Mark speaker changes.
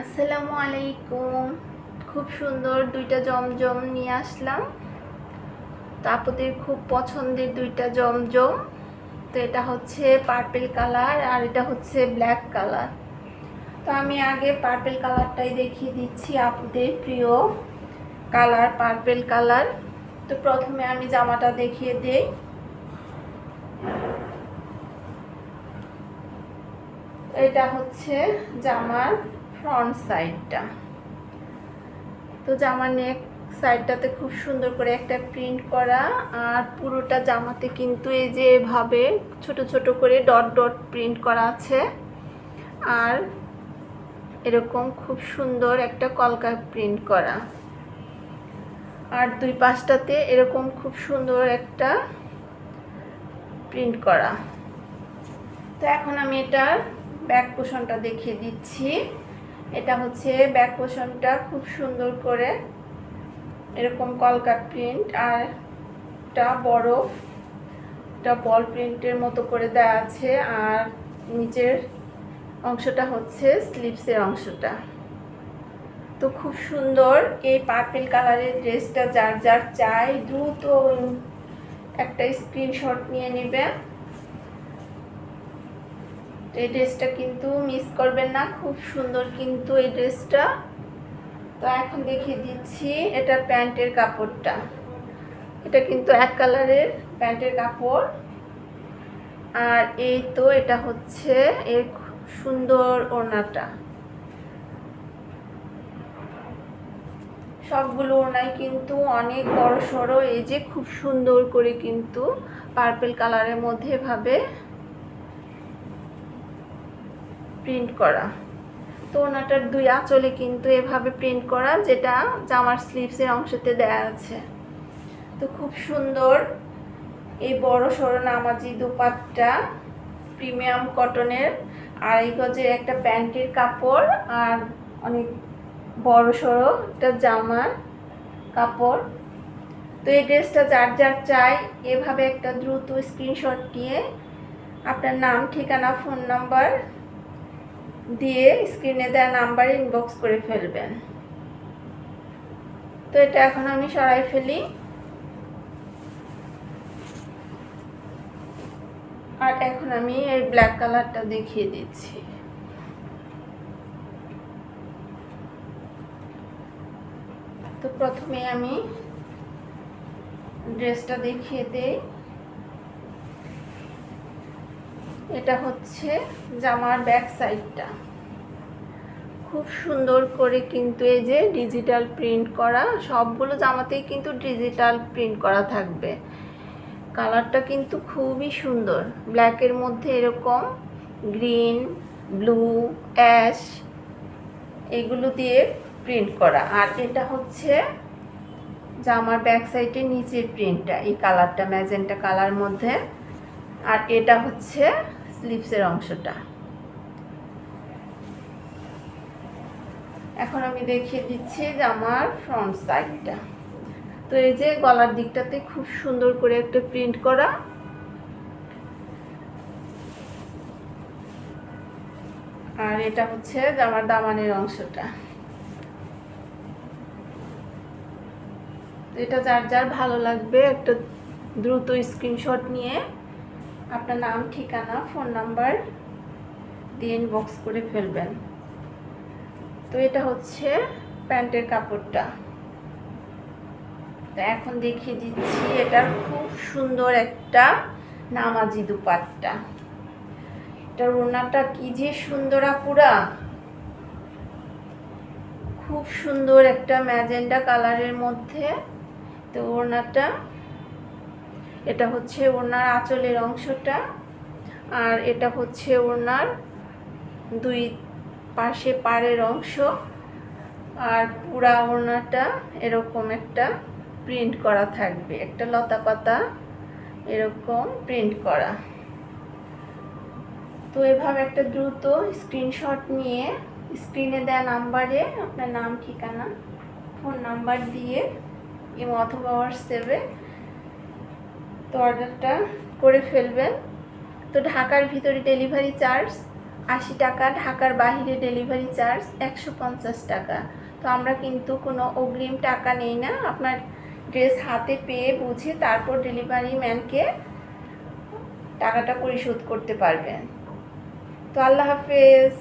Speaker 1: আসসালামু আলাইকুম। খুব সুন্দর দুইটা জমজম নিয়ে আসলাম। তো আপুদের খুব পছন্দের দুইটা জমজম। তো এটা হচ্ছে পার্পেল কালার আর এটা হচ্ছে ব্ল্যাক কালার। তো আমি আগে পার্পেল কালারটাই দেখিয়ে দিচ্ছি, আপুদের প্রিয় কালার পার্পেল কালার। তো প্রথমে আমি জামাটা দেখিয়ে দেই। এটা হচ্ছে জামার ফ্রন্ট সাইডটা। তো জামার নেক সাইডটাতে খুব সুন্দর করে একটা প্রিন্ট করা, আর পুরোটা জামাতে কিন্তু এই যে এভাবে ছোট ছোট করে ডট ডট প্রিন্ট করা আছে, আর এরকম খুব সুন্দর একটা কলকা প্রিন্ট করা, আর দুই পাশটাতে এরকম খুব সুন্দর একটা প্রিন্ট করা। তো এখন আমি এটার ব্যাক পোর্শনটা দেখিয়ে দিচ্ছি। এটা হচ্ছে ব্যাক পোর্শনটা, খুব সুন্দর করে এরকম কলকা প্রিন্ট, আর এটা বড় একটা বল প্রিন্টের মতো করে দেওয়া আছে, আর নিচের অংশটা হচ্ছে স্লিভসের অংশটা। তো খুব সুন্দর এই পার্পেল কালারের ড্রেসটা যার যার চাই দ্রুত একটা স্ক্রিনশট নিয়ে নেবেন। এই ড্রেসটা কিন্তু মিস করবেন না, খুব সুন্দর কিন্তু এই ড্রেসটা। তো এখন দেখিয়ে দিচ্ছি এটা প্যান্টের কাপড়টা। এটা কিন্তু এক কালারের প্যান্টের কাপড়, আর এই তো এটা হচ্ছে এর সুন্দর ওড়নাটা। সবগুলো ওড়নাই কিন্তু অনেক বড় সড়ো, এই যে খুব সুন্দর করে কিন্তু পার্পল কালারের মধ্যে এভাবে প্রিন্ট করা। তো ওড়নাটার দুই আঁচলে কিন্তু এভাবে প্রিন্ট করা, যেটা জামার স্লিভসের অংশতে দেয়া আছে। তো খুব সুন্দর এই বড় সড়ো নামাজি দুপাট্টা, প্রিমিয়াম কটনের, আড়াই গজের একটা প্যান্টের কাপড়, আর অনেক বড় সড়ো একটা জামার কাপড়। তো এই ড্রেসটা যার যার চাই এভাবে একটা দ্রুত স্ক্রিনশট নিয়ে আপনার নাম, ঠিকানা, ফোন নাম্বার দিয়ে স্ক্রিনে দেওয়া নাম্বারে ইনবক্স করে ফেলবেন। তো এটা এখন আমি সরাই ফেলি, আর এখন আমি এই ব্ল্যাক কালারটা দেখিয়ে দিচ্ছি। তো প্রথমে আমি ড্রেসটা দেখিয়ে দেই। এটা হচ্ছে জামার ব্যাক সাইডটা, খুব সুন্দর করে কিন্তু এই যে ডিজিটাল প্রিন্ট করা, সবগুলো জামাতেই কিন্তু ডিজিটাল প্রিন্ট করা থাকবে। কালারটা কিন্তু খুবই সুন্দর, ব্ল্যাকের মধ্যে এরকম গ্রিন, ব্লু, অ্যাশ এগুলো দিয়ে প্রিন্ট করা। আর এটা হচ্ছে জামার ব্যাক সাইডের নিচের প্রিন্টটা, এই কালারটা ম্যাজেন্টা কালার মধ্যে, আর এটা হচ্ছে স্লিভসের অংশটা। এখন আমি দেখিয়ে দিচ্ছি জামার ফ্রন্ট সাইডটা। তো এই যে গলার দিকটাতে খুব সুন্দর করে একটা প্রিন্ট করা, আর এটা হচ্ছে জামার দামানের অংশটা। এটা যার যার ভালো লাগবে একটা দ্রুত স্ক্রিনশট নিয়ে আপনার নাম, ঠিকানা, ফোন নাম্বার দিয়ে ইনবক্স করে ফেলবেন। তো এটা হচ্ছে প্যান্টের কাপড়টা। তো এখন দেখিয়ে দিচ্ছি এটা খুব সুন্দর একটা নামাজি দুপাট্টা। এটার ওড়নাটা কি যে সুন্দর আপুরা, খুব সুন্দর একটা ম্যাজেন্ডা কালারের মধ্যে। তো ওড়নাটা, এটা হচ্ছে ওড়নার আঁচলের অংশটা, আর এটা হচ্ছে ওড়নার দুই পাশে পাড়ের অংশ, আর পুরা ওড়নাটা এরকম একটা প্রিন্ট করা থাকবে, একটা লতা পাতা এরকম প্রিন্ট করা। তো এভাবে একটা দ্রুত স্ক্রিনশট নিয়ে স্ক্রিনে দেওয়া নাম্বারে আপনার নাম, ঠিকানা, ফোন নাম্বার দিয়ে এবং অথবা হোয়াটসঅ্যাপে তো অর্ডারটা করে ফেলবেন। তো ঢাকার ভিতরে ডেলিভারি চার্জ 80 টাকা, ঢাকার বাইরে ডেলিভারি চার্জ 150 টাকা। তো আমরা কিন্তু কোনো অগ্রিম টাকা নেই না, আপনার ড্রেস হাতে পেয়ে বুঝে তারপর ডেলিভারি ম্যানকে টাকাটা পরিশোধ করতে পারবেন। তো আল্লাহ হাফেজ।